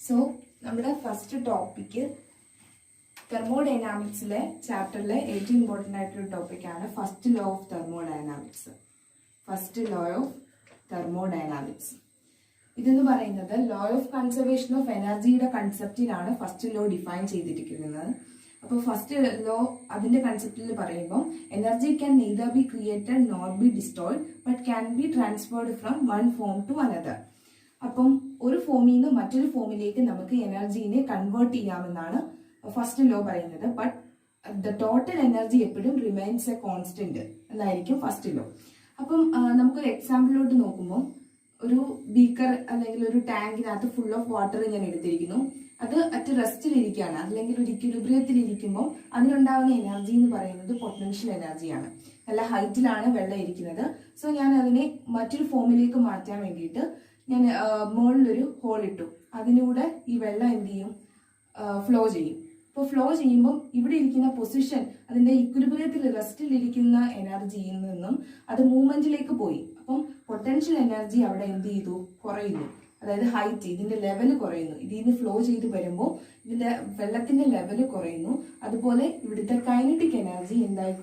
So നമ്മുടെ first topic തെർമോഡൈനാമിക്സിലെ ചാപ്റ്ററിലെ ഏറ്റവും important ആയിട്ടൊരു ടോപ്പിക്കാണ് first law of thermodynamics. First law of thermodynamics ഇതെന്ന് പറയുന്നത് ലോ ഓഫ് കൺസർവേഷൻ ഓഫ് എനർജിയുടെ കൺസെപ്റ്റിലാണ് ഫസ്റ്റ് ലോ ഡിഫൈൻ ചെയ്തിരിക്കുന്നത്. അപ്പോൾ ഫസ്റ്റ് ലോ അതിന്റെ കൺസെപ്റ്റിൽ പറയുമ്പോൾ energy can neither be created nor be destroyed but can be transferred from one form to another. അപ്പം ഒരു ഫോമിൽ നിന്ന് മറ്റൊരു ഫോമിലേക്ക് നമുക്ക് എനർജീനെ കൺവേർട്ട് ചെയ്യാമെന്നാണ് ഫസ്റ്റ് ലോ പറയുന്നത്. ബട്ട് ദ ടോട്ടൽ എനർജി എപ്പോഴും റിമൈൻസ് എ കോൺസ്റ്റന്റ് എന്നായിരിക്കും ഫസ്റ്റ് ലോ. അപ്പം നമുക്കൊരു എക്സാമ്പിളിലോട്ട് നോക്കുമ്പോൾ ഒരു ബീക്കർ അല്ലെങ്കിൽ ഒരു ടാങ്കിനകത്ത് ഫുൾ ഓഫ് വാട്ടർ ഞാൻ എടുത്തിരിക്കുന്നു. അത് അറ്റ് റെസ്റ്റിലിരിക്കുകയാണ് അല്ലെങ്കിൽ ഒരു ഇക്വിലിബ്രിയത്തിൽ ഇരിക്കുമ്പോൾ അതിനുണ്ടാകുന്ന എനർജി എന്ന് പറയുന്നത് പൊട്ടൻഷ്യൽ എനർജിയാണ്. നല്ല ഹൈറ്റിലാണ് വെള്ളം ഇരിക്കുന്നത്. സോ ഞാൻ അതിനെ മറ്റൊരു ഫോമിലേക്ക് മാറ്റാൻ വേണ്ടിയിട്ട് ഞാൻ മുകളിലൊരു ഹോൾ ഇട്ടു. അതിലൂടെ ഈ വെള്ളം എന്ത് ചെയ്യും? ഫ്ലോ ചെയ്യും. അപ്പോൾ ഫ്ലോ ചെയ്യുമ്പോൾ ഇവിടെ ഇരിക്കുന്ന പൊസിഷൻ അതിന്റെ ഇക്വിലിബ്രിയത്തിൽ റെസ്റ്റിലിരിക്കുന്ന എനർജിയിൽ നിന്നും അത് മൂവ്മെന്റിലേക്ക് പോയി. അപ്പം പൊട്ടൻഷ്യൽ എനർജി അവിടെ എന്ത് ചെയ്തു? കുറയുന്നു. അതായത് ഹൈറ്റ്, ഇതിന്റെ ലെവൽ കുറയുന്നു. ഇതിന് ഫ്ലോ ചെയ്ത് വരുമ്പോൾ ഇതിന്റെ വെള്ളത്തിന്റെ ലെവൽ കുറയുന്നു. അതുപോലെ ഇവിടുത്തെ കൈനറ്റിക് എനർജി എന്തായി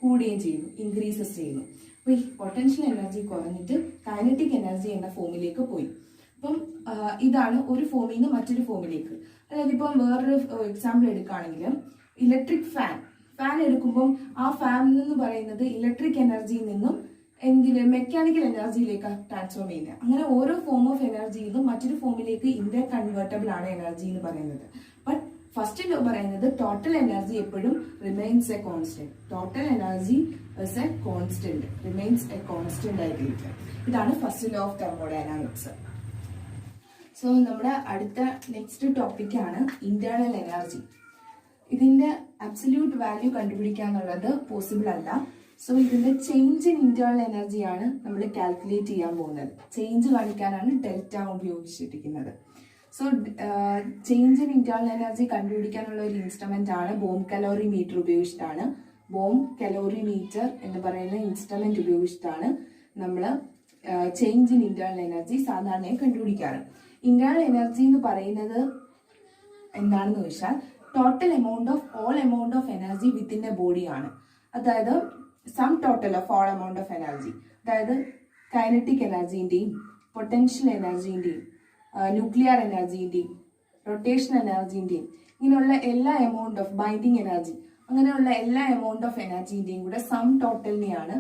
കൂടുകയും ചെയ്യുന്നു, ഇൻക്രീസസ് ചെയ്യുന്നു. അപ്പൊ ഈ പൊട്ടൻഷ്യൽ എനർജി കുറഞ്ഞിട്ട് കൈനറ്റിക് എനർജി എന്ന ഫോമിലേക്ക് പോയി. അപ്പം ഇതാണ് ഒരു ഫോമിൽ നിന്ന് മറ്റൊരു ഫോമിലേക്ക്. അതായത് ഇപ്പം വേറൊരു എക്സാമ്പിൾ എടുക്കുകയാണെങ്കിൽ ഇലക്ട്രിക് ഫാൻ എടുക്കുമ്പോൾ ആ ഫാൻ എന്ന് പറയുന്നത് ഇലക്ട്രിക് എനർജിയിൽ നിന്നും മെക്കാനിക്കൽ എനർജിയിലേക്ക് ട്രാൻസ്ഫോം ചെയ്യുന്നത്. അങ്ങനെ ഓരോ ഫോം ഓഫ് എനർജിയിൽ നിന്നും മറ്റൊരു ഫോമിലേക്ക് ഇന്റർ കൺവേർട്ടബിൾ ആണ് എനർജി എന്ന് പറയുന്നത്. ബട്ട് ഫസ്റ്റ് ലോ പറയുന്നത് ടോട്ടൽ എനർജി എപ്പോഴും remains a constant. Total energy is a constant, remains a constant ആയിട്ടിരിക്കും. ഇതാണ് first law of thermodynamics. So നമ്മുടെ അടുത്ത നെക്സ്റ്റ് ടോപ്പിക്കാണ് ഇന്റേണൽ എനർജി. ഇതിന്റെ അബ്സല്യൂട്ട് വാല്യൂ കണ്ടുപിടിക്കാന്നുള്ളത് പോസിബിൾ അല്ല. സോ ഇതിന്റെ ചേഞ്ച് ഇൻ ഇന്റേണൽ എനർജിയാണ് നമ്മൾ കാൽക്കുലേറ്റ് ചെയ്യാൻ പോകുന്നത്. ചേഞ്ച് കാണിക്കാനാണ് ഡെൽറ്റ ഉപയോഗിച്ചിരിക്കുന്നത്. So change in internal energy കണ്ടുപിടിക്കാനുള്ള ഒരു ഇൻസ്ട്രുമെന്റ് ആണ് ബോം കലോറി മീറ്റർ ഉപയോഗിച്ചിട്ടാണ്. ബോം കലോറി മീറ്റർ എന്ന് പറയുന്ന ഇൻസ്ട്രുമെന്റ് ഉപയോഗിച്ചിട്ടാണ് നമ്മൾ ചേഞ്ച് ഇൻ ഇന്റേണൽ എനർജി സാധാരണയായി കണ്ടുപിടിക്കാറ്. ഇന്റേണൽ എനർജി എന്ന് പറയുന്നത് എന്താണെന്ന് വെച്ചാൽ total amount of all amount of energy within a ബോഡിയാണ്. അതായത് sum total of all amount of energy, അതായത് കൈനറ്റിക് എനർജിന്റെയും പൊട്ടൻഷ്യൽ എനർജിന്റെയും ന്യൂക്ലിയർ എനർജിന്റെയും റൊട്ടേഷൻ എനർജിന്റെയും ഇങ്ങനെയുള്ള എല്ലാ എമൗണ്ട് ഓഫ് ബൈൻഡിങ് എനർജി, അങ്ങനെയുള്ള എല്ലാ എമൗണ്ട് ഓഫ് എനർജിന്റെയും കൂടെ സം ടോട്ടലിനെയാണ്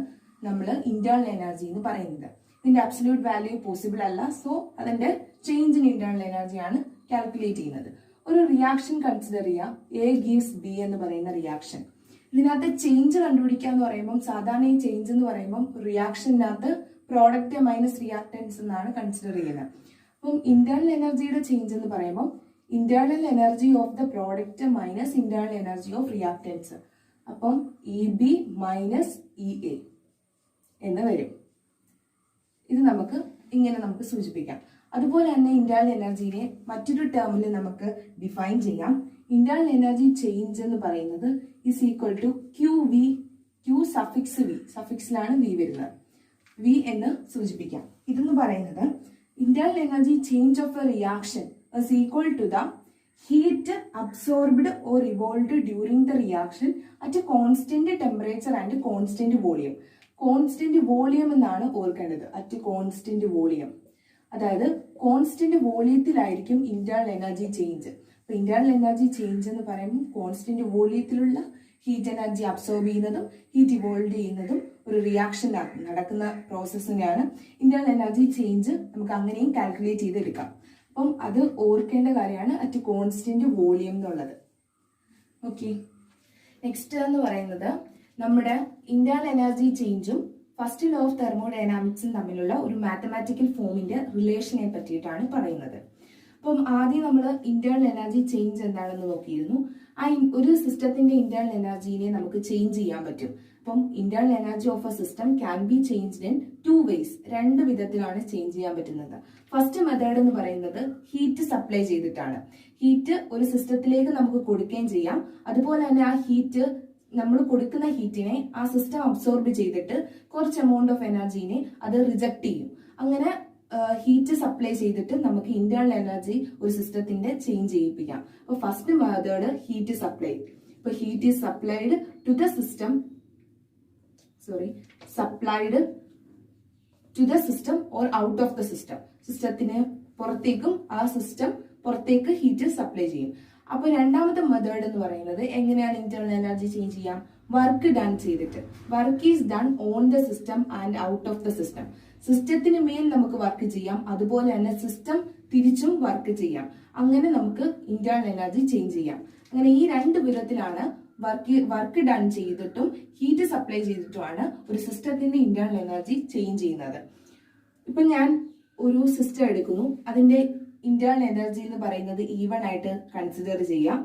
നമ്മൾ ഇന്റേണൽ എനർജി എന്ന് പറയുന്നത്. ഇതിന്റെ അബ്സല്യൂട്ട് വാല്യൂ പോസിബിൾ അല്ല. സോ അതിന്റെ ചേഞ്ച് ഇൻ ഇന്റേണൽ എനർജിയാണ് കാൽക്കുലേറ്റ് ചെയ്യുന്നത്. ഒരു റിയാക്ഷൻ കൺസിഡർ ചെയ്യാം, എ ഗീവ്സ് ബി എന്ന് പറയുന്ന റിയാക്ഷൻ. ഇതിനകത്ത് ചേഞ്ച് കണ്ടുപിടിക്കുക എന്ന് പറയുമ്പോൾ സാധാരണ ഈ ചേഞ്ച് എന്ന് പറയുമ്പോൾ റിയാക്ഷനകത്ത് പ്രോഡക്റ്റ് മൈനസ് റിയാക്ടൻസ് എന്നാണ് കൺസിഡർ ചെയ്യുന്നത്. അപ്പം ഇന്റേണൽ എനർജിയുടെ ചേഞ്ച് എന്ന് പറയുമ്പോൾ internal energy of the product minus internal energy of reactants. അപ്പം E B minus E A എന്ന് വരും. ഇത് നമുക്ക് സൂചിപ്പിക്കാം. അതുപോലെ തന്നെ ഇന്റേണൽ എനർജിനെ മറ്റൊരു ടേമിൽ നമുക്ക് ഡിഫൈൻ ചെയ്യാം. ഇന്റേണൽ എനർജി ചേഞ്ച് എന്ന് പറയുന്നത് is equal to Q V, Q suffix V, സഫിക്സിലാണ് വി വരുന്നത്, വി എന്ന് സൂചിപ്പിക്കാം. ഇതെന്ന് പറയുന്നത് internal energy change of a reaction is equal to the heat absorbed or revolved during the reaction at constant temperature and constant volume. Constant volume എന്നാണ് ഓർക്കേണ്ടത്, at constant volume. അതായത് constant വോളിയത്തിലായിരിക്കും internal energy change. അപ്പൊ internal energy change എന്ന് പറയുമ്പോൾ constant വോളിയത്തിലുള്ള heat energy absorb ചെയ്യുന്നതും heat evolve ചെയ്യുന്നതും ഒരു റിയാക്ഷൻ നടക്കുന്ന പ്രോസസ്സിനെയാണ് ഇന്റേണൽ എനർജി ചേഞ്ച്. നമുക്ക് അങ്ങനെയും കാൽക്കുലേറ്റ് ചെയ്തെടുക്കാം. അപ്പം അത് ഓർക്കേണ്ട കാര്യമാണ് അറ്റ് കോൺസ്റ്റന്റ് വോളിയം എന്നുള്ളത്. ഓക്കെ, നെക്സ്റ്റ് എന്ന് പറയുന്നത് നമ്മുടെ ഇന്റേണൽ എനർജി ചേഞ്ചും ഫസ്റ്റ് ലോ ഓഫ് തെർമോഡൈനാമിക്സും തമ്മിലുള്ള ഒരു മാത്തമാറ്റിക്കൽ ഫോമിന്റെ റിലേഷനെ പറ്റിയിട്ടാണ് പറയുന്നത്. അപ്പം ആദ്യം നമ്മൾ ഇന്റേണൽ എനർജി ചേഞ്ച് എന്താണെന്ന് നോക്കിയിരുന്നു. ഒരു സിസ്റ്റത്തിന്റെ ഇന്റേണൽ എനർജിനെ നമുക്ക് ചേഞ്ച് ചെയ്യാൻ പറ്റും. അപ്പം internal energy of a system can be changed in 2 ways. 2 വിധത്തിലാണ് ചേഞ്ച് ചെയ്യാൻ പറ്റുന്നത്. ഫസ്റ്റ് മെത്തേഡ് എന്ന് പറയുന്നത് ഹീറ്റ് സപ്ലൈ ചെയ്തിട്ടാണ്. ഹീറ്റ് ഒരു സിസ്റ്റത്തിലേക്ക് നമുക്ക് കൊടുക്കുകയും ചെയ്യാം. അതുപോലെ തന്നെ ആ ഹീറ്റ് നമ്മൾ കൊടുക്കുന്ന ഹീറ്റിനെ ആ സിസ്റ്റം അബ്സോർബ് ചെയ്തിട്ട് കുറച്ച് എമൗണ്ട് ഓഫ് എനർജിനെ അത് റിജക്ട് ചെയ്യും. അങ്ങനെ ഹീറ്റ് സപ്ലൈ ചെയ്തിട്ട് നമുക്ക് ഇന്റേണൽ എനർജി ഒരു സിസ്റ്റത്തിന്റെ ചേഞ്ച് ചെയ്യിപ്പിക്കാം. അപ്പൊ ഫസ്റ്റ് മെത്തേഡ് ഹീറ്റ് സപ്ലൈ. ഇപ്പൊ heat is supplied to the system or out of the system. സിസ്റ്റത്തിന് പുറത്തേക്കും ആ സിസ്റ്റം പുറത്തേക്ക് ഹീറ്റ് സപ്ലൈ ചെയ്യും. അപ്പൊ രണ്ടാമത്തെ മെത്തേഡ് എന്ന് പറയുന്നത് എങ്ങനെയാണ് ഇന്റേണൽ എനർജി ചേഞ്ച് ചെയ്യാം? വർക്ക് ഡൺ ചെയ്തിട്ട്. Work is done on the system and out of the system. സിസ്റ്റത്തിന് മേൽ നമുക്ക് വർക്ക് ചെയ്യാം, അതുപോലെ തന്നെ സിസ്റ്റം തിരിച്ചും വർക്ക് ചെയ്യാം. അങ്ങനെ നമുക്ക് ഇന്റേണൽ എനർജി ചേഞ്ച് ചെയ്യാം. അങ്ങനെ ഈ രണ്ട് വിധത്തിലാണ് വർക്ക് ഡൺ ചെയ്തിട്ടും ഹീറ്റ് സപ്ലൈ ചെയ്തിട്ടുമാണ് ഒരു സിസ്റ്റത്തിന്റെ ഇന്റേണൽ എനർജി ചേഞ്ച് ചെയ്യുന്നത്. ഇപ്പൊ ഞാൻ ഒരു സിസ്റ്റം എടുക്കുന്നു, അതിന്റെ ഇന്റേണൽ എനർജി എന്ന് പറയുന്നത് E1 ആയിട്ട് കൺസിഡർ ചെയ്യാം.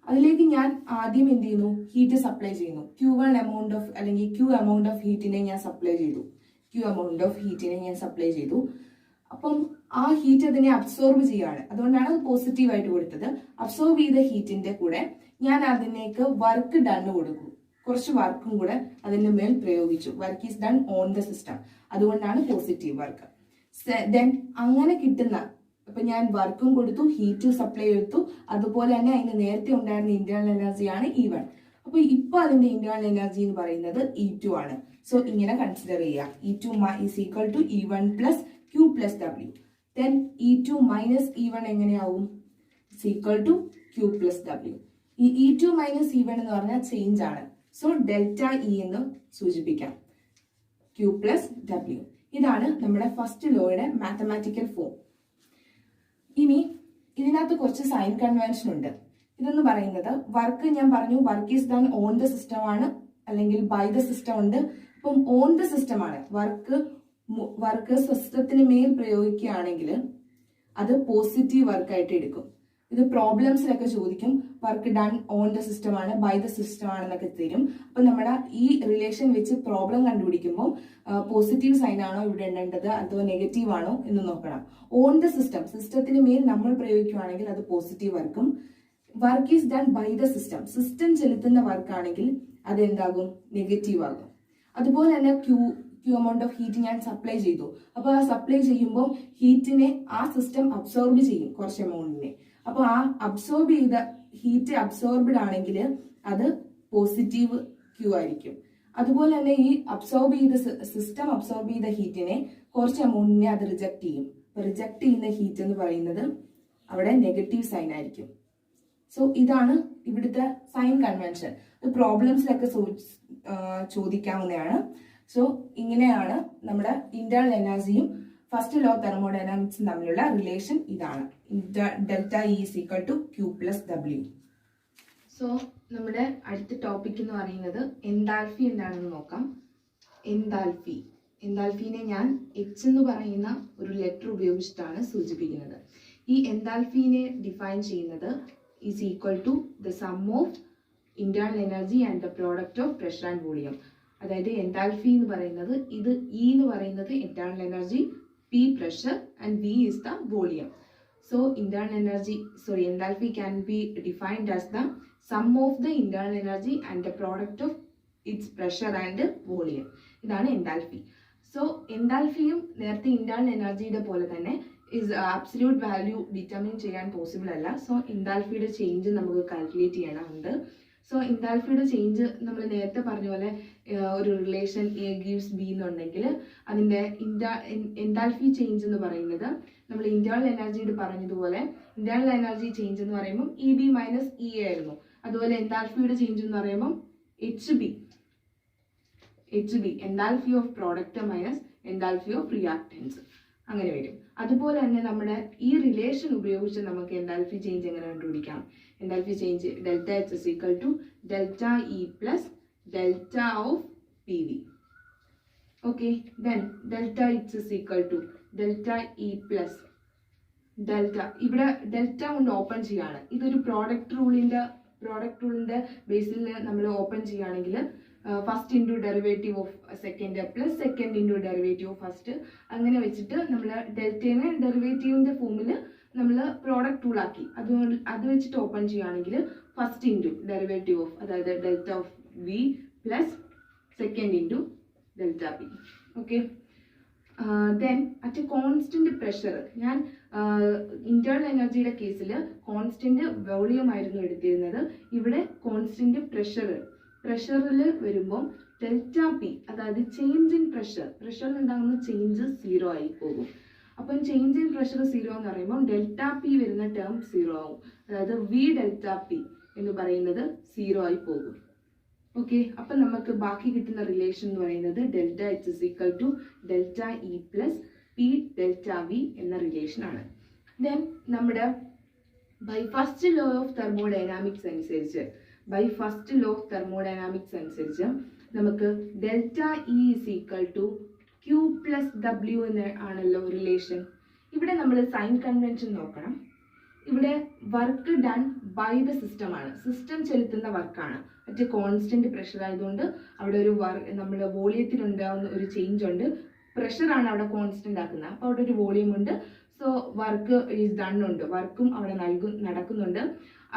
അതിലേക്ക് ഞാൻ ആദ്യം എന്ത് ചെയ്യുന്നു? ഹീറ്റ് സപ്ലൈ ചെയ്യുന്നു. Q1 എമൗണ്ട് ഓഫ് അല്ലെങ്കിൽ Q എമൗണ്ട് ഓഫ് ഹീറ്റിനെ ഞാൻ സപ്ലൈ ചെയ്തു. അപ്പം ആ ഹീറ്റ് അതിനെ അബ്സോർബ് ചെയ്യാണ്. അതുകൊണ്ടാണ് അത് പോസിറ്റീവ് ആയിട്ട് കൊടുത്തത്. അബ്സോർബ് ചെയ്ത ഹീറ്റിന്റെ കൂടെ ഞാൻ അതിനേക്ക് വർക്ക് ഡൺ കൊടുക്കും. കുറച്ച് വർക്കും കൂടെ അതിന്റെ മേൽ പ്രയോഗിച്ചു. Work is done on the system. അതുകൊണ്ടാണ് പോസിറ്റീവ് വർക്ക്. ദെൻ അങ്ങനെ കിട്ടുന്ന, ഇപ്പൊ ഞാൻ വർക്കും കൊടുത്തു, ഹീറ്റ് സപ്ലൈ എടുത്തു, അതുപോലെ തന്നെ അതിന് നേരത്തെ ഉണ്ടായിരുന്ന ഇന്റേണൽ എനർജിയാണ് E1. അപ്പൊ ഇപ്പൊ അതിന്റെ ഇന്റേണൽ എനർജി എന്ന് പറയുന്നത് E2 ആണ്. സോ ഇങ്ങനെ കൺസിഡർ ചെയ്യുക. E2 is equal to E1 plus Q plus W. Then E2 minus E1 എങ്ങനെയാവും? It's equal to Q plus W. ഈ E2 മൈനസ് E1 എന്ന് പറഞ്ഞാൽ ചേഞ്ച് ആണ്. സോ ഡെൽറ്റ E എന്ന് സൂചിപ്പിക്കാം. Q plus W. ഇതാണ് നമ്മുടെ ഫസ്റ്റ് ലോയുടെ മാത്തമാറ്റിക്കൽ ഫോം. ഇനി ഇതിനകത്ത് കുറച്ച് സൈൻ കൺവെൻഷൻ ഉണ്ട്. ഇതെന്ന് പറയുന്നത് വർക്ക്, ഞാൻ പറഞ്ഞു work is done on the system ആണ്, അല്ലെങ്കിൽ ബൈ ദ സിസ്റ്റം ഉണ്ട്. അപ്പം ഓൺ ദ സിസ്റ്റം ആണ്. വർക്ക് സിസ്റ്റത്തിന് മേൽ പ്രയോഗിക്കുകയാണെങ്കിൽ അത് പോസിറ്റീവ് വർക്കായിട്ട് എടുക്കും. ഇത് പ്രോബ്ലംസിലൊക്കെ ചോദിക്കും. Work done on the system ആണ്, ബൈ ദ സിസ്റ്റം ആണെന്നൊക്കെ തരും. അപ്പൊ നമ്മുടെ ഈ റിലേഷൻ വെച്ച് പ്രോബ്ലം കണ്ടുപിടിക്കുമ്പോൾ പോസിറ്റീവ് സൈൻ ആണോ ഇവിടെ ഇടേണ്ടത് അതോ നെഗറ്റീവ് ആണോ എന്ന് നോക്കണം. ഓൺ ദ സിസ്റ്റം, സിസ്റ്റത്തിന് മേൽ നമ്മൾ പ്രയോഗിക്കുകയാണെങ്കിൽ അത് പോസിറ്റീവ് വർക്കും. Work is done by the system, system ചെലുത്തുന്ന വർക്ക് ആണെങ്കിൽ അത് എന്താകും? നെഗറ്റീവ് ആകും. അതുപോലെ തന്നെ ക്യൂ എമൗണ്ട് ഓഫ് ഹീറ്റ് ഞാൻ സപ്ലൈ ചെയ്തു. അപ്പൊ ആ സപ്ലൈ ചെയ്യുമ്പോൾ ഹീറ്റിനെ ആ സിസ്റ്റം അബ്സോർബ് ചെയ്യും, കുറച്ച് എമൗണ്ടിനെ. അപ്പൊ ആ അബ്സോർബ് ചെയ്ത ഹീറ്റ് അബ്സോർബ്ഡ് ആണെങ്കിൽ അത് പോസിറ്റീവ് ക്യൂ ആയിരിക്കും. അതുപോലെ തന്നെ ഈ സിസ്റ്റം അബ്സോർബ് ചെയ്ത ഹീറ്റിനെ കുറച്ച് എമൗണ്ടിനെ അത് റിജക്ട് ചെയ്യും. റിജക്ട് ചെയ്യുന്ന ഹീറ്റ് എന്ന് പറയുന്നത് അവിടെ നെഗറ്റീവ് സൈൻ ആയിരിക്കും. സോ ഇതാണ് ഇവിടുത്തെ സൈൻ കൺവെൻഷൻ. ഇത് പ്രോബ്ലംസിലൊക്കെ ചോദിക്കാവുന്നതാണ്. സോ ഇങ്ങനെയാണ് നമ്മുടെ ഇന്റേണൽ എനർജിയും ഫസ്റ്റ് ലോ തെർമോഡൈനാമിക്സും തമ്മിലുള്ള റിലേഷൻ. ഇതാണ് delta E is equal to Q plus W. So നമ്മുടെ അടുത്ത ടോപ്പിക് എന്ന് പറയുന്നത് എൻതാൽഫി എന്താണെന്ന് നോക്കാം. എൻതാൽഫീനെ ഞാൻ H എന്ന് പറയുന്ന ഒരു ലെറ്റർ ഉപയോഗിച്ചിട്ടാണ് സൂചിപ്പിക്കുന്നത്. ഈ എൻതാൽഫീനെ ഡിഫൈൻ ചെയ്യുന്നത് is equal to the sum of internal energy and the product of pressure and volume. അതായത് എൻതാൽഫി എന്ന് പറയുന്നത് ഇത് E എന്ന് പറയുന്നത് internal energy, P pressure and V is the volume. So enthalpy can be defined as the sum of the internal energy and the product of its pressure and volume. ഇതാണ് enthalpy. So enthalpyയും നേരത്തെ internal energyയുടെ പോലെ തന്നെ is absolute value determine ചെയ്യാൻ possible അല്ല. So enthalpyയുടെ change നമുക്ക് calculate ചെയ്യണമുണ്ട്. So enthalpyയുടെ change നമ്മൾ നേരത്തെ പറഞ്ഞ പോലെ ഒരു റിലേഷൻ A gives B എന്നുണ്ടെങ്കിൽ അതിന്റെ enthalpy ചേഞ്ച് എന്ന് പറയുന്നത് നമ്മൾ ഇന്റേണൽ എനർജിയുടെ പറഞ്ഞതുപോലെ ഇന്റേണൽ എനർജി ചേഞ്ച് എന്ന് പറയുമ്പോൾ EB മൈനസ് EA ആയിരുന്നു. അതുപോലെ enthalpyയുടെ ചേഞ്ച് എന്ന് പറയുമ്പോൾ HB enthalpy of product minus enthalpy of reactants അങ്ങനെ വരും. അതുപോലെ തന്നെ നമ്മുടെ ഈ റിലേഷൻ ഉപയോഗിച്ച് നമുക്ക് enthalpy ചേഞ്ച് എങ്ങനെ കണ്ടുപിടിക്കാം? enthalpy change delta H is equal to delta E plus delta of PV. Okay, then delta H is equal to delta E plus delta. ഇവിടെ ഡെൽറ്റ കൊണ്ട് ഓപ്പൺ ചെയ്യാണ്. ഇതൊരു പ്രോഡക്റ്റ് റൂളിന്റെ ബേസിൽ നമ്മൾ ഓപ്പൺ ചെയ്യുകയാണെങ്കിൽ first into derivative of second plus second into derivative of first അങ്ങനെ വെച്ചിട്ട് നമ്മൾ ഡെൽറ്റേനെ ഡെറിവേറ്റീവിന്റെ ഫോമിൽ നമ്മൾ പ്രോഡക്റ്റ് റൂൾ ആക്കി. അത് വെച്ചിട്ട് ഓപ്പൺ ചെയ്യുകയാണെങ്കിൽ ഫസ്റ്റ് ഇൻറ്റു ഡെറിവേറ്റീവ് ഓഫ്, അതായത് delta of V plus second into delta P. Okay, then at constant pressure, ഞാൻ ഇന്റേണൽ എനർജിയുടെ കേസിൽ കോൺസ്റ്റന്റ് വോളിയം ആയിരുന്നു എടുത്തിരുന്നത്. ഇവിടെ കോൺസ്റ്റന്റ് പ്രഷറിൽ വരുമ്പോൾ ഡെൽറ്റ പി, അതായത് ചേഞ്ച് ഇൻ പ്രഷറിൽ ഉണ്ടാകുന്ന ചേഞ്ച് 0 ആയി പോകും. അപ്പം ചേഞ്ച് ഇൻ പ്രഷർ 0 എന്ന് പറയുമ്പോൾ ഡെൽറ്റ പി വരുന്ന ടേം 0 ആവും. അതായത് വി ഡെൽറ്റ പി എന്ന് പറയുന്നത് 0 ആയി പോകും. ഓക്കെ, അപ്പം നമുക്ക് ബാക്കി കിട്ടുന്ന റിലേഷൻ എന്ന് പറയുന്നത് delta H is equal to delta E plus P delta V എന്ന റിലേഷൻ ആണ്. ദെൻ നമ്മുടെ by first law of thermodynamics അനുസരിച്ച് നമുക്ക് delta E is equal to Q plus W എന്ന് ആണല്ലോ റിലേഷൻ. ഇവിടെ നമ്മൾ സൈൻ കൺവെൻഷൻ നോക്കണം. ഇവിടെ work done by the system ആണ്, സിസ്റ്റം ചെലുത്തുന്ന വർക്കാണ്. മറ്റേ കോൺസ്റ്റന്റ് പ്രഷർ ആയതുകൊണ്ട് അവിടെ ഒരു നമ്മുടെ വോളിയത്തിൽ ഉണ്ടാകുന്ന ഒരു ചേഞ്ച് ഉണ്ട്. പ്രഷറാണ് അവിടെ കോൺസ്റ്റന്റ് ആക്കുന്നത്, അപ്പോൾ അവിടെ ഒരു വോളിയം ഉണ്ട്. സോ വർക്ക് ഈസ് ഡൺ ഉണ്ട്, വർക്കും അവിടെ നടക്കുന്നുണ്ട്.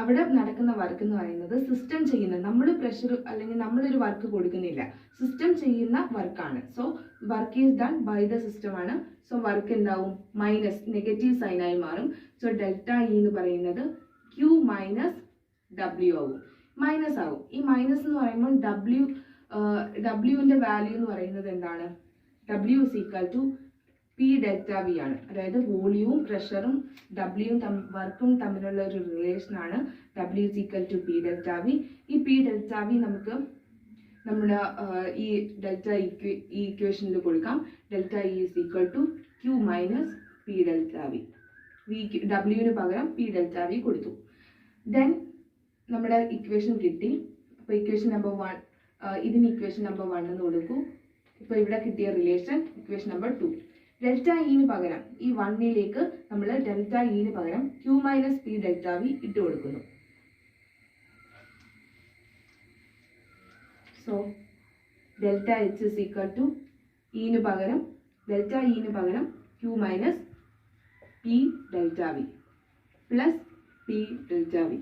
അവിടെ നടക്കുന്ന വർക്ക് എന്ന് പറയുന്നത് സിസ്റ്റം ചെയ്യുന്ന, നമ്മൾ പ്രഷർ അല്ലെങ്കിൽ നമ്മളൊരു വർക്ക് കൊടുക്കുന്നില്ല, സിസ്റ്റം ചെയ്യുന്ന വർക്കാണ്. So work is done by the system ആണ്. സോ വർക്ക് എന്താവും? മൈനസ്, നെഗറ്റീവ് സൈനായി മാറും. സോ ഡെൽറ്റ ഇ എന്ന് പറയുന്നത് ക്യൂ മൈനസ് ഡബ്ല്യു ആവും, മൈനസ് ആവും. ഈ മൈനസ് എന്ന് പറയുമ്പോൾ ഡബ്ല്യുവിന്റെ വാല്യൂ എന്ന് പറയുന്നത് എന്താണ്? W is equal to P delta V ആണ്. അതായത് വോളിയവും പ്രഷറും വർക്കും തമ്മിലുള്ള ഒരു റിലേഷൻ ആണ്. W is equal to P delta V. ഈ പി ഡെൽറ്റ വി നമുക്ക് നമ്മുടെ ഈ ഡെൽറ്റ ഇക്വേഷനിൽ കൊടുക്കാം. Delta E is equal to Q minus P delta V. ഡബ്ല്യുവിന് പകരം പി ഡെൽറ്റ വി കൊടുത്തു. ദെൻ നമ്മുടെ ഇക്വേഷൻ കിട്ടി. അപ്പോൾ ഇക്വേഷൻ നമ്പർ 1, ഇതിന് ഇക്വേഷൻ നമ്പർ 1 എന്ന് കൊടുക്കൂ. ഇപ്പോൾ ഇവിടെ കിട്ടിയ റിലേഷൻ ഇക്വേഷൻ നമ്പർ 2. ഡെൽറ്റ ഇന് പകരം ഈ 1ലേക്ക് നമ്മൾ ഡെൽറ്റ ഇന് പകരം Q minus P delta V ഇട്ട് കൊടുക്കുന്നു. So delta H is equal to ഇന് പകരം ഡെൽറ്റ ഇന് പകരം Q minus P delta V plus P delta V.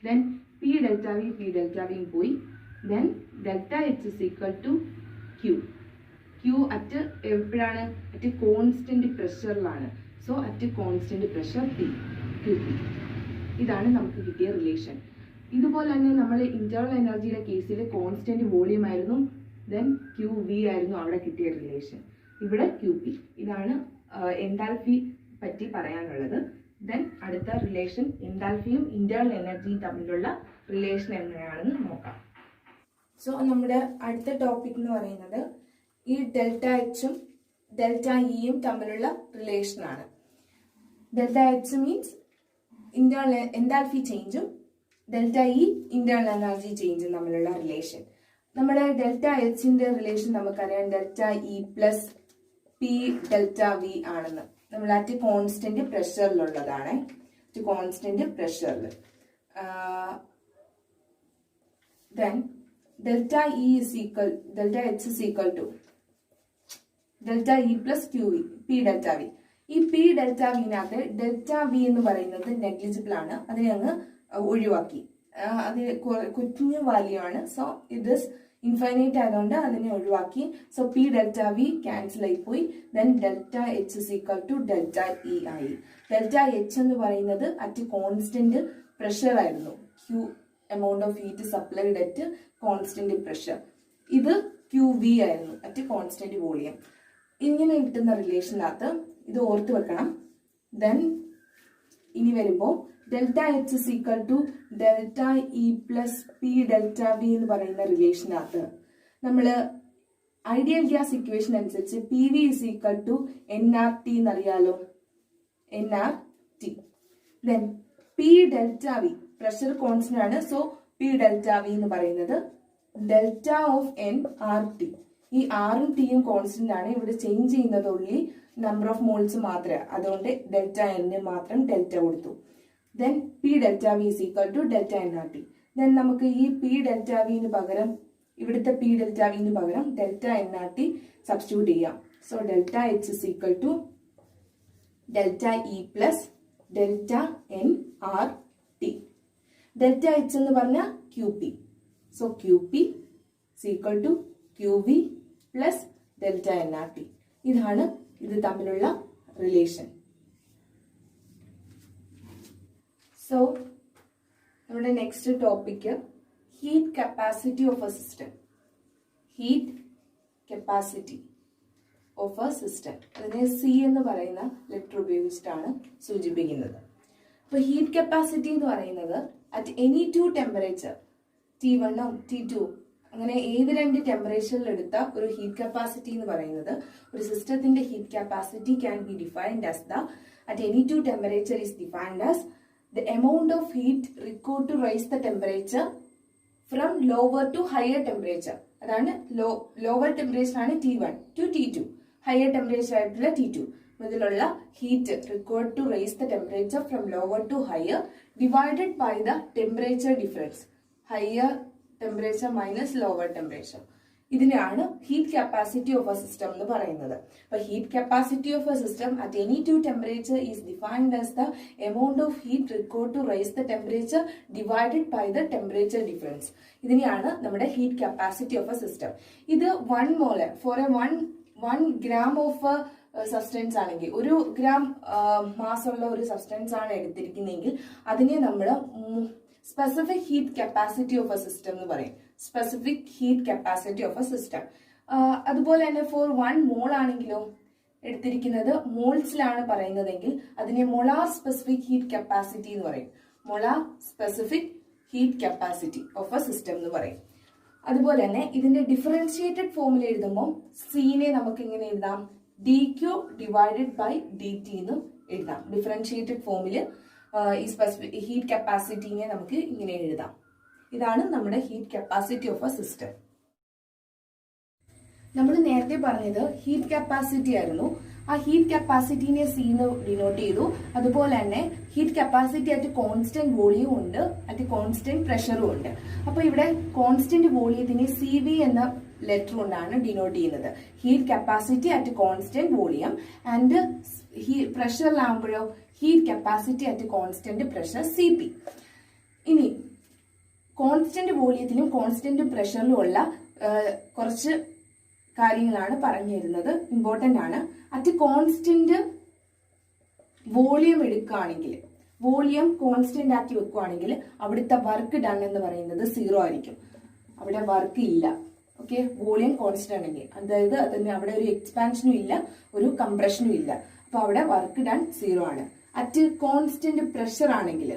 Then P delta V പോയി. Then delta H is equal to Q. Q at എപ്പോഴാണ്? At constant പ്രഷറിലാണ്. So at constant pressure P, Q P. ഇതാണ് നമുക്ക് കിട്ടിയ relation. ഇതുപോലെ തന്നെ നമ്മൾ internal എനർജിയുടെ കേസിൽ കോൺസ്റ്റന്റ് വോളിയം ആയിരുന്നു, ദെൻ ക്യൂ വി ആയിരുന്നു അവിടെ കിട്ടിയ റിലേഷൻ. ഇവിടെ ക്യൂ പി. ഇതാണ് എൻതാൽപ്പി പറ്റി പറയാനുള്ളത്. ദെൻ അടുത്ത റിലേഷൻ എൻതാൽപ്പിയും ഇന്റേണൽ എനർജിയും തമ്മിലുള്ള റിലേഷൻ എങ്ങനെയാണെന്ന് നോക്കാം. സോ നമ്മുടെ അടുത്ത ടോപ്പിക് എന്ന് പറയുന്നത് ഈ ഡെൽറ്റ എച്ചും ഡെൽറ്റ ഇയും തമ്മിലുള്ള റിലേഷനാണ്. Delta H means internal enthalpy ചേഞ്ചും ഡെൽറ്റ ഇ ഇന്റേണൽ എനർജി ചേഞ്ചും തമ്മിലുള്ള റിലേഷൻ. നമ്മുടെ ഡെൽറ്റ എച്ചിന്റെ റിലേഷൻ നമുക്കറിയാം, delta E plus P delta V ആണെന്ന്. നമ്മൾ അറ്റ് കോൺസ്റ്റന്റ് പ്രഷറിലുള്ളതാണ്, അറ്റ് കോൺസ്റ്റന്റ് പ്രഷറിൽ. Then delta H is equal to delta E plus Q V P delta V. ഈ പി ഡെൽറ്റ വിനകത്ത് ഡെൽറ്റ വി എന്ന് പറയുന്നത് നെഗ്ലിജിബിൾ ആണ്, അതിനെ അങ്ങ് ഒഴിവാക്കി. അത് കുഞ്ഞു വാല്യൂ ആണ്. സോ ഇത് ഇൻഫൈനൈറ്റ് ആയതുകൊണ്ട് അതിനെ ഒഴിവാക്കി. So P delta V cancel ആയി പോയി. Then delta H is equal to delta E ആയി. ഡെൽറ്റ എച്ച് എന്ന് പറയുന്നത് അറ്റ് കോൺസ്റ്റന്റ് പ്രഷർ ആയിരുന്നു. Q amount of heat supplied at constant pressure. ഇത് ക്യൂ വി ആയിരുന്നു അറ്റ് കോൺസ്റ്റന്റ് വോളിയം. ഇങ്ങനെ കിട്ടുന്ന റിലേഷനകത്ത് ഇത് ഓർത്ത് വെക്കണം. ദെൻ ഇനി വരുമ്പോൾ delta H is equal to delta E plus P delta V എന്ന് പറയുന്ന റിലേഷനകത്ത് നമ്മൾ ഐഡിയൽ ഗ്യാസ് ഇക്വേഷൻ അനുസരിച്ച് P V is equal to NRT എന്നറിയാലോ, NRT. Then P delta V pressure constant ആണ്. സോ പി ഡെൽറ്റ വി എന്ന് പറയുന്നത് delta of NRT. ഈ ആറും ടിയും കോൺസ്റ്റന്റ് ആണ്. ഇവിടെ ചേഞ്ച് ചെയ്യുന്നത് ഉള്ളി നമ്പർ ഓഫ് മോൾസ് മാത്രമേ, അതുകൊണ്ട് ഡെൽറ്റ എന് മാത്രം ഡെൽറ്റ കൊടുത്തു. Then P delta V is equal to delta NRT. ദെൻ നമുക്ക് ഈ പി ഡെൽറ്റ വിന് പകരം ഇവിടുത്തെ പി ഡെൽറ്റ വിന് പകരം ഡെൽറ്റ NRT സബ്സ്റ്റിറ്റ്യൂട്ട് ചെയ്യാം. So delta H is equal to delta E plus delta NRT. Delta H എന്ന് പറഞ്ഞാൽ Q P. So Q P is equal to Q V plus delta NRT. ഇതാണ് ഇത് തമ്മിലുള്ള relation. So നമ്മുടെ next topic heat capacity of a system. Heat capacity of a system. അതിനെ C എന്ന് പറയുന്ന letter ഉപയോഗിച്ചിട്ടാണ് സൂചിപ്പിക്കുന്നത്. അപ്പോൾ ഹീറ്റ് കപ്പാസിറ്റി എന്ന് പറയുന്നത് at any two temperature, T1 T2 അങ്ങനെ ഏത് രണ്ട് ടെമ്പറേച്ചറിൽ എടുത്ത ഒരു ഹീറ്റ് കപ്പാസിറ്റി എന്ന് പറയുന്നത്, ഒരു സിസ്റ്റത്തിന്റെ heat capacity can be defined as the at any two temperature is defined as the amount of heat required to raise the temperature from lower to higher temperature. അതാണ് lower temperature ആണ് T1 to T2, higher temperature ആയിട്ടുള്ള T2. ഇതിലുള്ള heat required to raise the temperature from lower to higher divided by the temperature difference, higher temperature minus lower temperature. ഇതിനെയാണ് heat capacity of a system എന്ന് പറയുന്നത്. അപ്പൊ heat capacity of a system at any two temperature is defined as the amount of heat required to rise the temperature divided by the temperature difference. ഇതിനെയാണ് നമ്മുടെ heat capacity of a system. ഇത് 1 mole for a 1 gram ഓഫ് substance ആണെങ്കിൽ, 1 gram മാസുള്ള ഒരു substance ആണ് എടുത്തിരിക്കുന്നതെങ്കിൽ അതിനെ നമ്മൾ specific heat capacity of a system എന്ന് പറയും. Specific heat capacity of a system. അതുപോലെ തന്നെ ഫോർ 1 മോൾ ആണെങ്കിലോ എടുത്തിരിക്കുന്നത് മോൾസിലാണ് പറയുന്നതെങ്കിൽ അതിനെ മൊളാർ സ്പെസിഫിക് ഹീറ്റ് കപ്പാസിറ്റി എന്ന് പറയും. Molar specific heat capacity of a system എന്ന് പറയും. അതുപോലെ തന്നെ ഇതിന്റെ ഡിഫറൻഷിയേറ്റഡ് ഫോമിൽ എഴുതുമ്പോൾ സീനെ നമുക്ക് ഇങ്ങനെ എഴുതാം, dq ഡിവൈഡഡ് ബൈ dt എന്നും എഴുതാം. ഡിഫറൻഷിയേറ്റഡ് ഫോമിൽ ഈ സ്പെസിഫിക് ഹീറ്റ് കപ്പാസിറ്റിനെ നമുക്ക് ഇങ്ങനെ എഴുതാം. ഇതാണ് നമ്മുടെ heat capacity of a system. നമ്മൾ നേരത്തെ പറഞ്ഞത് ഹീറ്റ് കപ്പാസിറ്റി ആയിരുന്നു. ആ ഹീറ്റ് കപ്പാസിറ്റിനെ സി എന്ന് ഡിനോട്ട് ചെയ്തു. അതുപോലെ തന്നെ heat capacity at constant volume ഉണ്ട്, അറ്റ് കോൺസ്റ്റന്റ് പ്രഷറും ഉണ്ട്. അപ്പൊ ഇവിടെ കോൺസ്റ്റന്റ് വോളിയത്തിനെ സി വി എന്ന ലെറ്റർ കൊണ്ടാണ് ഡിനോട്ട് ചെയ്യുന്നത്. Heat capacity at constant volume and പ്രഷറിലാകുമ്പോഴോ heat capacity at constant pressure C P. ഇനി കോൺസ്റ്റന്റ് വോളിയത്തിനും കോൺസ്റ്റന്റ് പ്രഷറിലും ഉള്ള കുറച്ച് കാര്യങ്ങളാണ് പറഞ്ഞു തരുന്നത്. ഇമ്പോർട്ടന്റ് ആണ്. അറ്റ് കോൺസ്റ്റന്റ് വോളിയം എടുക്കുകയാണെങ്കിൽ, വോളിയം കോൺസ്റ്റന്റ് ആക്കി വെക്കുകയാണെങ്കിൽ അവിടുത്തെ വർക്ക് ഡൺ എന്ന് പറയുന്നത് 0 ആയിരിക്കും. അവിടെ വർക്ക് ഇല്ല. ഓക്കെ, വോളിയം കോൺസ്റ്റന്റ് ആണെങ്കിൽ, അതായത് അതിന് അവിടെ ഒരു എക്സ്പാൻഷനും ഇല്ല, ഒരു കംപ്രഷനും ഇല്ല. അപ്പൊ അവിടെ വർക്ക് ഡൺ 0 ആണ്. അറ്റ് കോൺസ്റ്റന്റ് പ്രഷർ ആണെങ്കിൽ,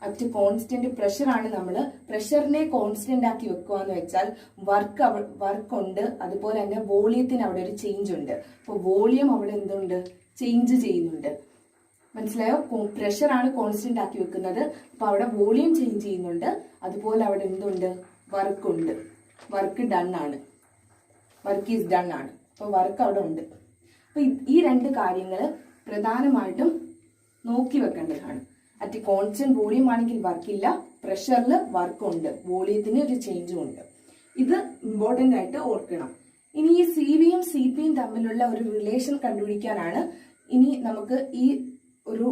അറ്റ് കോൺസ്റ്റന്റ് പ്രഷർ ആണ് നമ്മൾ പ്രഷറിനെ കോൺസ്റ്റന്റ് ആക്കി വെക്കുക എന്ന് വെച്ചാൽ വർക്ക് ഉണ്ട്. അതുപോലെ തന്നെ വോളിയത്തിന് അവിടെ ഒരു ചേഞ്ച് ഉണ്ട്. അപ്പൊ വോളിയം അവിടെ എന്തുണ്ട്, ചേഞ്ച് ചെയ്യുന്നുണ്ട്. മനസ്സിലായോ? പ്രഷർ ആണ് കോൺസ്റ്റന്റ് ആക്കി വെക്കുന്നത്. അപ്പൊ അവിടെ വോളിയം ചേഞ്ച് ചെയ്യുന്നുണ്ട്. അതുപോലെ അവിടെ എന്തുണ്ട്, വർക്ക് ഉണ്ട്. വർക്ക് ഡൺ ആണ്, വർക്ക് ഈസ് ഡൺ ആണ്. അപ്പൊ വർക്ക് അവിടെ ഉണ്ട്. അപ്പൊ ഈ 2 കാര്യങ്ങൾ പ്രധാനമായിട്ടും നോക്കി വെക്കേണ്ടതാണ്. അറ്റ് കോൺസ്റ്റന്റ് വോളിയം ആണെങ്കിൽ വർക്കില്ല, പ്രഷറിൽ വർക്ക് ഉണ്ട്, വോളിയത്തിന് ഒരു ചേഞ്ചും ഉണ്ട്. ഇത് ഇമ്പോർട്ടന്റ് ആയിട്ട് ഓർക്കണം. ഇനി ഈ സി വിയും സി പിയും തമ്മിലുള്ള ഒരു റിലേഷൻ കണ്ടുപിടിക്കാനാണ് ഇനി നമുക്ക് ഈ ഒരു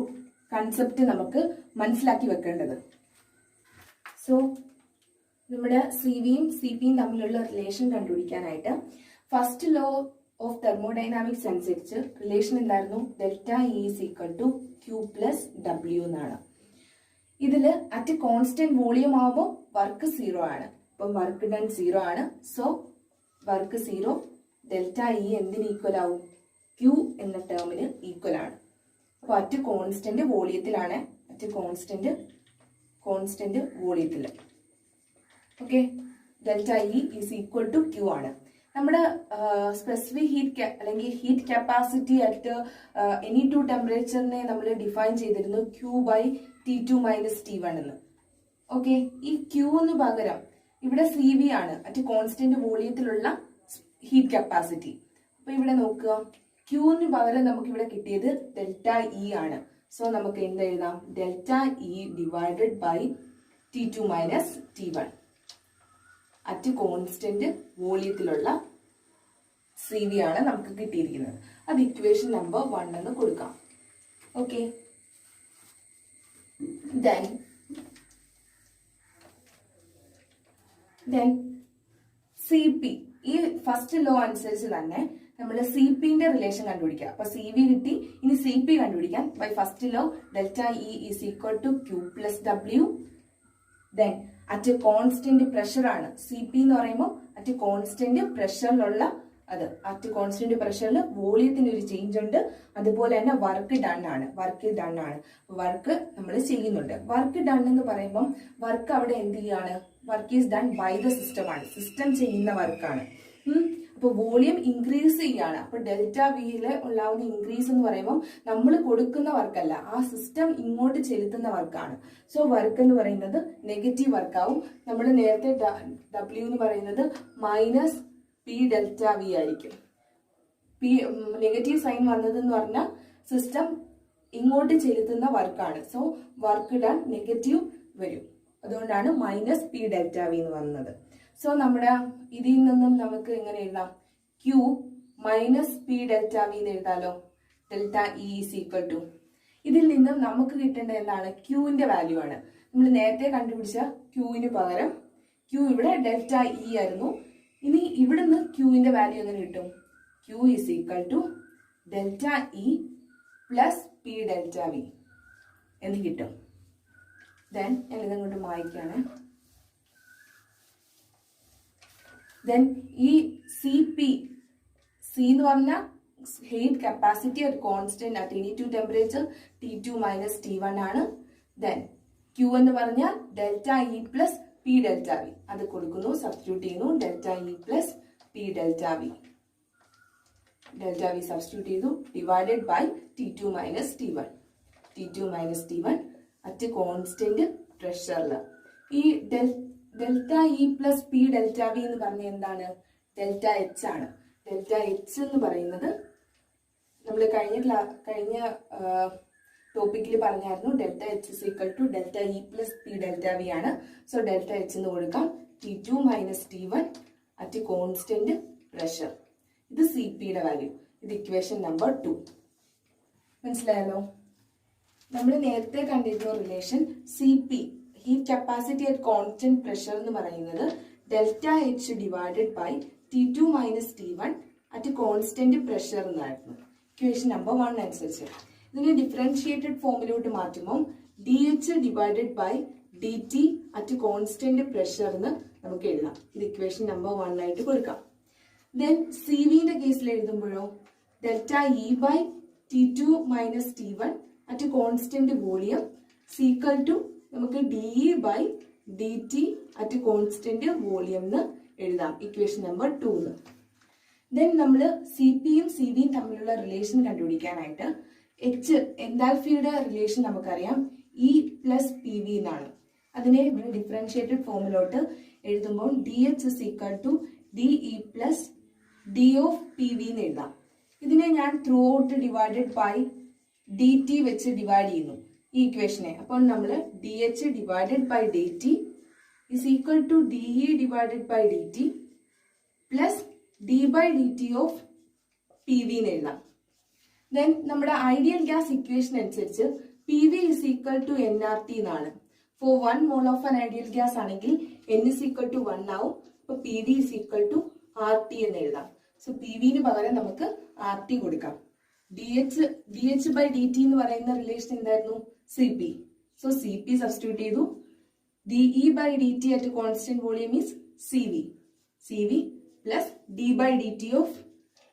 കൺസെപ്റ്റ് നമുക്ക് മനസ്സിലാക്കി വെക്കേണ്ടത്. സോ നമ്മുടെ സി വിയും സി പിയും തമ്മിലുള്ള റിലേഷൻ കണ്ടുപിടിക്കാനായിട്ട് ഫസ്റ്റ് ലോ ഓഫ് തെർമോഡൈനാമിക്സ് അനുസരിച്ച് റിലേഷൻ എന്തായിരുന്നു, delta E is equal to Q plus W എന്നാണ്. ഇതില് അറ്റ് കോൺസ്റ്റന്റ് വോളിയം ആവുമ്പോൾ വർക്ക് 0 ആണ്. അപ്പം വർക്ക് ഡൺ 0 ആണ്. സോ വർക്ക് 0, ഡെൽറ്റ ഇ എന്തിന് ഈക്വൽ ആവും, ക്യൂ എന്ന ടേമിന് ഈക്വൽ ആണ്. അപ്പൊ അറ്റ് കോൺസ്റ്റന്റ് വോളിയത്തിലാണ്, അറ്റ് കോൺസ്റ്റന്റ് വോളിയത്തിൽ. Okay, delta E is equal to Q ആണ്. നമ്മുടെ സ്പെസിഫിക് ഹീറ്റ് അല്ലെങ്കിൽ heat capacity at any to ടെമ്പറേച്ചറിനെ നമ്മൾ ഡിഫൈൻ ചെയ്തിരുന്നു Q by T2 minus T1 എന്ന്. ഓക്കെ, ഈ ക്യൂ എന്ന് പകരം ഇവിടെ സി വി ആണ്, അറ്റ് കോൺസ്റ്റന്റ് വോളിയത്തിലുള്ള ഹീറ്റ് കപ്പാസിറ്റി. അപ്പൊ ഇവിടെ നോക്കുക, ക്യൂവിന് പകരം നമുക്ക് ഇവിടെ കിട്ടിയത് ഡെൽറ്റ ഇ ആണ്. സോ നമുക്ക് എന്ത് എഴുതാം, delta E divided by T2 minus T1 at constant വോളിയത്തിലുള്ള സി വി ആണ് നമുക്ക് കിട്ടിയിരിക്കുന്നത്. അത് ഇക്വേഷൻ നമ്പർ 1 എന്ന് കൊടുക്കാം. ഓക്കെ, then CP ഈ ഫസ്റ്റ് ലോ അനുസരിച്ച് തന്നെ നമ്മൾ സി പിന്റെ റിലേഷൻ കണ്ടുപിടിക്കുക. അപ്പൊ സി വി കിട്ടി, ഇനി സി പി കണ്ടുപിടിക്കാൻ by first law delta E is equal to Q plus W. Then at constant pressure ആണ് സി പി എന്ന് പറയുമ്പോൾ അറ്റ് കോൺസ്റ്റന്റ് പ്രഷറിലുള്ള അറ്റ് കോൺസ്റ്റന്റ് പ്രഷറിൽ വോളിയത്തിന് ഒരു ചേഞ്ച് ഉണ്ട്. അതുപോലെ തന്നെ വർക്ക് ഡൺ ആണ്. വർക്ക് നമ്മൾ ചെയ്യുന്നുണ്ട്. വർക്ക് ഡൺ എന്ന് പറയുമ്പം വർക്ക് അവിടെ എന്ത് ചെയ്യാണ്? Work is done by the system ആണ്. സിസ്റ്റം ചെയ്യുന്ന വർക്കാണ്. അപ്പൊ വോളിയം ഇൻക്രീസ് ചെയ്യാണ്. അപ്പൊ ഡെൽറ്റ വിയില് ഉണ്ടാവുന്ന ഇൻക്രീസ് എന്ന് പറയുമ്പോൾ നമ്മൾ കൊടുക്കുന്ന വർക്കല്ല, ആ സിസ്റ്റം ഇങ്ങോട്ട് ചെലുത്തുന്ന വർക്കാണ്. സോ വർക്ക് എന്ന് പറയുന്നത് നെഗറ്റീവ് വർക്കാവും. നമ്മൾ നേരത്തെ ഡബ്ല്യു എന്ന് പറയുന്നത് മൈനസ് പി ഡെൽറ്റ വി ആയിരിക്കും. പി നെഗറ്റീവ് സൈൻ വന്നതെന്ന് പറഞ്ഞാൽ സിസ്റ്റം ഇങ്ങോട്ട് ചെലുത്തുന്ന വർക്കാണ്. സോ വർക്ക് ഡൺ നെഗറ്റീവ് വരും. അതുകൊണ്ടാണ് മൈനസ് പി ഡെൽറ്റ വി എന്ന് വന്നത്. സോ നമ്മുടെ ഇതിൽ നിന്നും നമുക്ക് എങ്ങനെ എഴുതാം? Q minus P delta V എന്ന് എഴുതാലോ. Delta E is equal to, ഇതിൽ നിന്നും നമുക്ക് കിട്ടേണ്ടത് എന്താണ്? ക്യൂവിന്റെ വാല്യൂ ആണ്. നമ്മൾ നേരത്തെ കണ്ടുപിടിച്ച ക്യൂവിന് പകരം ക്യൂ ഇവിടെ ഡെൽറ്റ ഇ ആയിരുന്നു. ഇനി ഇവിടുന്ന് ക്യൂവിന്റെ വാല്യൂ എങ്ങനെ കിട്ടും? Q is equal to delta E plus P delta V എന്ന് കിട്ടും. ദെൻ ഞാൻ ഇതങ്ങോട്ട് മായ്ക്കാണ്. ദെൻ ഈ സി പി, സി എന്ന് പറഞ്ഞാൽ heat capacity at constant at T2 temperature T2 minus T1 ആണ്. ദെൻ ക്യൂ എന്ന് പറഞ്ഞാൽ delta E plus P delta V, അത് കൊടുക്കുന്നു, സബ്സ്റ്റിറ്റ്യൂട്ട് ചെയ്യുന്നു. Delta E plus P delta V substitute ചെയ്തു, divided by T2 minus T1 at constant പ്രഷറിൽ. ഈ delta E plus P delta V എന്ന് പറഞ്ഞ എന്താണ്? ഡെൽറ്റ എച്ച് ആണ്. ഡെൽറ്റ എച്ച് എന്ന് പറയുന്നത് നമ്മൾ കഴിഞ്ഞ ടോപ്പിക്കിൽ പറഞ്ഞായിരുന്നു. Delta H is equal to delta E plus P delta V ആണ്. സോ ഡെൽറ്റ എച്ച് എന്ന് കൊടുക്കാം T2 minus T1 at constant pressure. ഇത് സി പിയുടെ വാല്യൂ. ഇത് ഇക്വേഷൻ നമ്പർ 2. മനസ്സിലായല്ലോ? നമ്മൾ നേരത്തെ കണ്ടിരുന്ന relation C P heat capacity at constant pressure എന്ന് പറയുന്നത് delta H divided by T2 minus T1 at constant pressure എന്നായിരുന്നു. ഇക്വേഷൻ നമ്പർ 1 അനുസരിച്ച് ഇതിനെ ഡിഫറൻഷിയേറ്റഡ് ഫോമിലോട്ട് മാറ്റുമ്പോൾ D H divided by D T at constant pressure എന്ന് നമുക്ക് എഴുതാം. ഇത് ഇക്വേഷൻ നമ്പർ 1 ആയിട്ട് കൊടുക്കാം. ദെൻ സി വിന്റെ കേസിൽ എഴുതുമ്പോഴോ delta E by T2 minus T1 at constant volume is equal to നമുക്ക് D E by D T at constant volume എന്ന് എഴുതാം. Equation number 2. ദെൻ നമ്മൾ സി പിയും സി വിയും തമ്മിലുള്ള റിലേഷൻ കണ്ടുപിടിക്കാനായിട്ട് എച്ച് എൻതാൽഫിയുടെ റിലേഷൻ നമുക്കറിയാം ഇ പ്ലസ് പി വി എന്നാണ്. അതിനെ ഇവിടെ ഡിഫറൻഷിയേറ്റഡ് ഫോമിലോട്ട് എഴുതുമ്പോൾ D H is equal to D E plus D of P V എന്ന് എഴുതാം. ഇതിനെ ഞാൻ through out divided by D T വെച്ച് ഡിവൈഡ് ചെയ്യുന്നു ഈ ഇക്വേഷനെ. അപ്പോൾ നമ്മൾ D H divided by D T is equal to D E divided by D T plus D by D T of P V എന്ന് എഴുതാം. ദെൻ നമ്മുടെ ideal gas equation അനുസരിച്ച് P V is equal to N R T എന്നാണ്. For 1 mole of an ideal gas ആണെങ്കിൽ N is equal to 1 ആവും. അപ്പൊ P V is equal to R T എന്ന് എഴുതാം. സോ പി വിന് പകരം നമുക്ക് ആർ ടി കൊടുക്കാം. D H by D T എന്ന് പറയുന്ന റിലേഷൻ എന്തായിരുന്നു? C P. So C P substitute ചെയ്തു. D E by D T at constant volume is C V plus D by D T of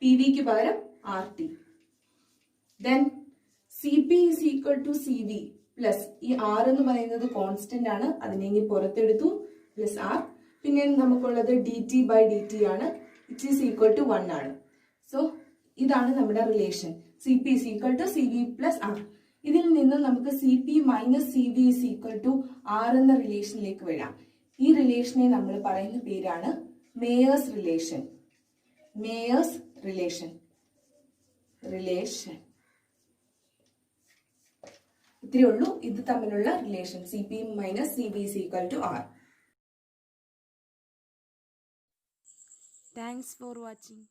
P വിക്ക് പകരം R T. Then C P is equal to C V plus ഈ R എന്ന് പറയുന്നത് constant ആണ്, അതിനെ ഇനി പുറത്തെടുത്തു, plus R. പിന്നെ നമുക്കുള്ളത് D T by D T ആണ്, ഇറ്റ് ഈസ് ഈക്വൽ ടു 1 ആണ്. സോ ഇതാണ് നമ്മുടെ റിലേഷൻ. C P is equal to C V plus R. ഇതിൽ നിന്ന് നമുക്ക് C P minus C V is equal to R എന്ന റിലേഷനിലേക്ക് വരാം. ഈ റിലേഷനെ നമ്മൾ പറയുന്ന പേരാണ് മേയേഴ്സ് റിലേഷൻ. ഇത്രയേ ഉള്ളൂ ഇത് തമ്മിലുള്ള relation. C P minus C B is equal to R. Thanks for watching.